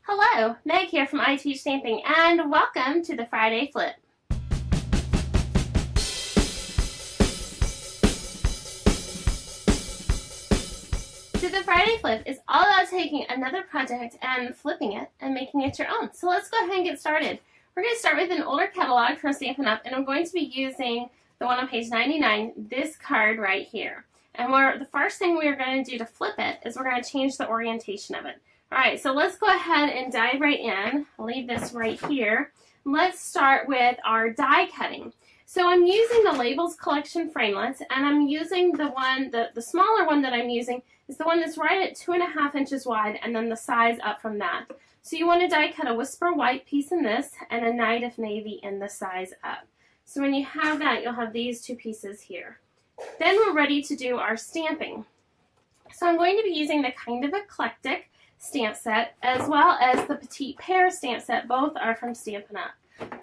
Hello, Meg here from iTeach Stamping, and welcome to the Friday Flip. So the Friday Flip is all about taking another project and flipping it and making it your own. So let's go ahead and get started. We're going to start with an older catalog from Stampin' Up, and I'm going to be using the one on page 99, this card right here. And the first thing we're going to do to flip it is we're going to change the orientation of it. Alright, so let's go ahead and dive right in. I'll leave this right here. Let's start with our die cutting. So I'm using the Labels Collection framelits, and I'm using the one, the smaller one that I'm using is the one that's right at 2.5 inches wide, and then the size up from that. So you want to die cut a Whisper White piece in this and a Night of Navy in the size up. So when you have that, you'll have these two pieces here. Then we're ready to do our stamping. So I'm going to be using the Kinda Eclectic stamp set as well as the Petite Pairs stamp set. Both are from Stampin' Up.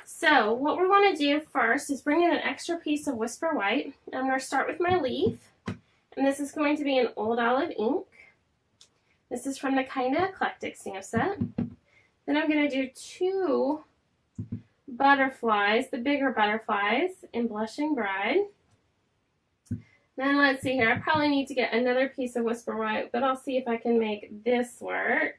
So what we want to do first is bring in an extra piece of Whisper White. I'm going to start with my leaf, and this is going to be an Old Olive ink. This is from the Kinda Eclectic stamp set. Then I'm going to do two butterflies, the bigger butterflies, in Blushing Bride. Then let's see here, I probably need to get another piece of Whisper White, but I'll see if I can make this work.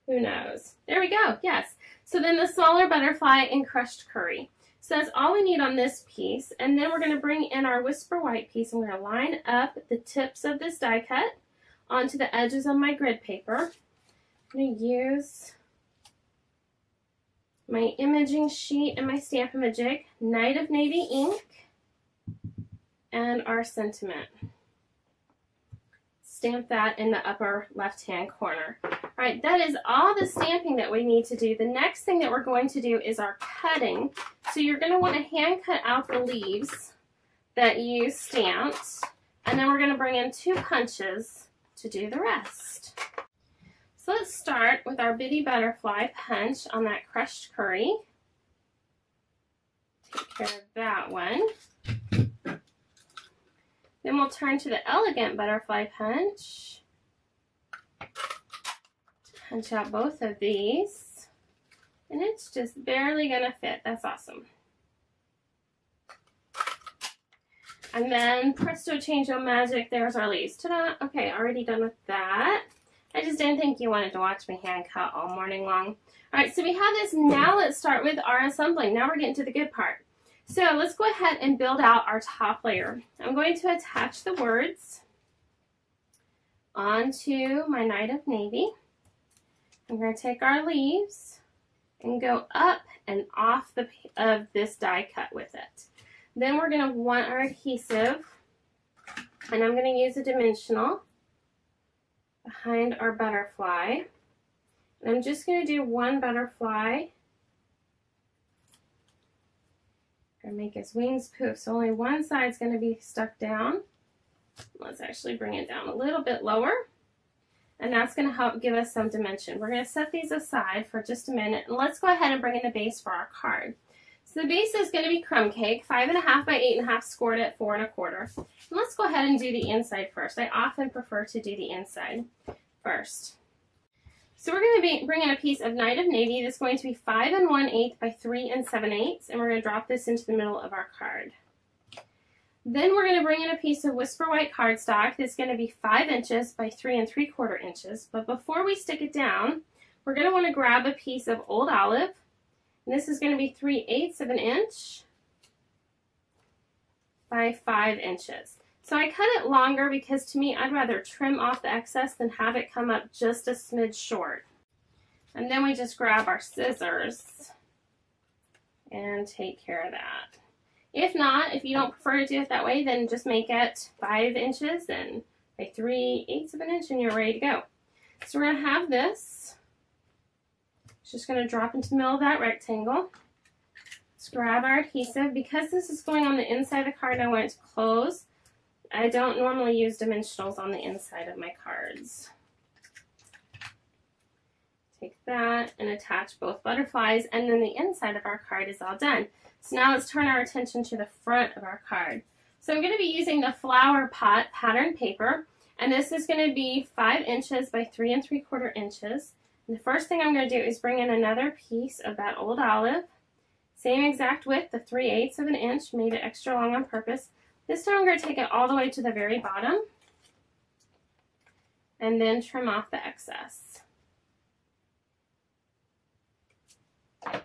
Who knows? There we go, yes. So then the smaller butterfly in Crushed Curry. So that's all we need on this piece. And then we're going to bring in our Whisper White piece, and we're going to line up the tips of this die cut onto the edges of my grid paper. I'm going to use my imaging sheet and my Stamp-A-Majig, Night of Navy ink, and our sentiment. Stamp that in the upper left-hand corner. Alright, that is all the stamping that we need to do. The next thing that we're going to do is our cutting. So you're going to want to hand cut out the leaves that you stamped, and then we're going to bring in 2 punches to do the rest. So let's start with our Bitty Butterfly punch on that Crushed Curry. Take care of that one. Then we'll turn to the Elegant Butterfly punch. Punch out both of these. And it's just barely going to fit. That's awesome. And then presto changeo magic, there's our leaves. Ta-da! Okay, already done with that. I just didn't think you wanted to watch me hand cut all morning long. Alright, so we have this. Now let's start with our assembling. Now we're getting to the good part. So let's go ahead and build out our top layer. I'm going to attach the words onto my Night of Navy. I'm going to take our leaves and go up and off of this die cut with it. Then we're going to want our adhesive, and I'm going to use a dimensional behind our butterfly. And I'm just going to do one butterfly. And make his wings poof. So only one side is going to be stuck down. Let's actually bring it down a little bit lower. And that's going to help give us some dimension. We're going to set these aside for just a minute. And let's go ahead and bring in the base for our card. So the base is going to be crumb cake, 5.5 by 8.5, scored at 4 1/4. And let's go ahead and do the inside first. I often prefer to do the inside first. So we're going to be bringing a piece of Night of Navy that's going to be 5 1/8 by 3 7/8, and we're going to drop this into the middle of our card. Then we're going to bring in a piece of Whisper White cardstock that's going to be 5 inches by 3 3/4 inches. But before we stick it down, we're going to want to grab a piece of Old Olive, and this is going to be 3/8 of an inch by 5 inches. So I cut it longer because to me I'd rather trim off the excess than have it come up just a smidge short. And then we just grab our scissors and take care of that. If not, if you don't prefer to do it that way, then just make it 5 inches and by 3/8 of an inch and you're ready to go. So we're going to have this. It's just going to drop into the middle of that rectangle. Let's grab our adhesive. Because this is going on the inside of the card, I want it to close. I don't normally use dimensionals on the inside of my cards. Take that and attach both butterflies, and then the inside of our card is all done. So now let's turn our attention to the front of our card. So I'm going to be using the Flower Pot pattern paper, and this is going to be 5 inches by 3 3/4 inches. And the first thing I'm going to do is bring in another piece of that old olive. Same exact width, the 3/8 of an inch, made it extra long on purpose. This time I'm going to take it all the way to the very bottom and then trim off the excess. Okay,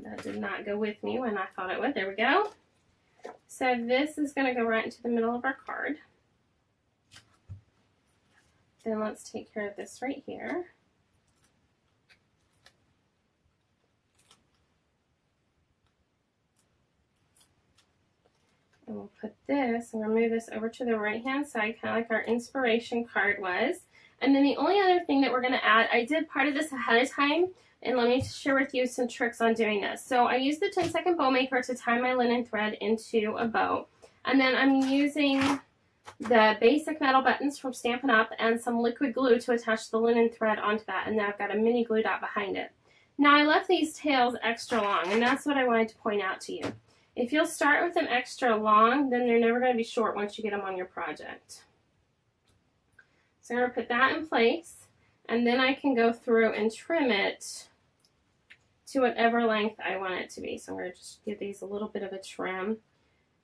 that did not go with me when I thought it would. There we go. So this is going to go right into the middle of our card. Then let's take care of this right here. And we'll put this, I'm going to move this over to the right hand side, kind of like our inspiration card was. And then the only other thing that we're going to add, I did part of this ahead of time, and let me share with you some tricks on doing this. So I used the 10-second bow maker to tie my linen thread into a bow. And then I'm using the basic metal buttons from Stampin' Up and some liquid glue to attach the linen thread onto that. And then I've got a mini glue dot behind it. Now I left these tails extra long, and that's what I wanted to point out to you. If you'll start with them extra long, then they're never going to be short once you get them on your project. So I'm going to put that in place, and then I can go through and trim it to whatever length I want it to be. So I'm going to just give these a little bit of a trim.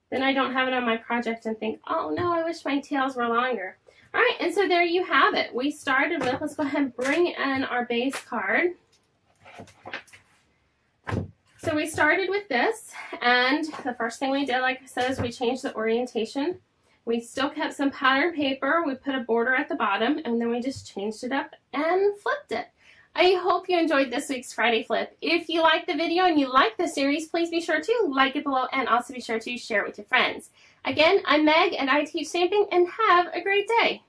Then I don't have it on my project and think, oh no, I wish my tails were longer. All right, and so there you have it. We started with, let's go ahead and bring in our base card. So we started with this, and the first thing we did, like I said, is we changed the orientation. We still kept some pattern paper. We put a border at the bottom, and then we just changed it up and flipped it. I hope you enjoyed this week's Friday Flip. If you liked the video and you like the series, please be sure to like it below and also be sure to share it with your friends. Again, I'm Meg, and I teach stamping, and have a great day.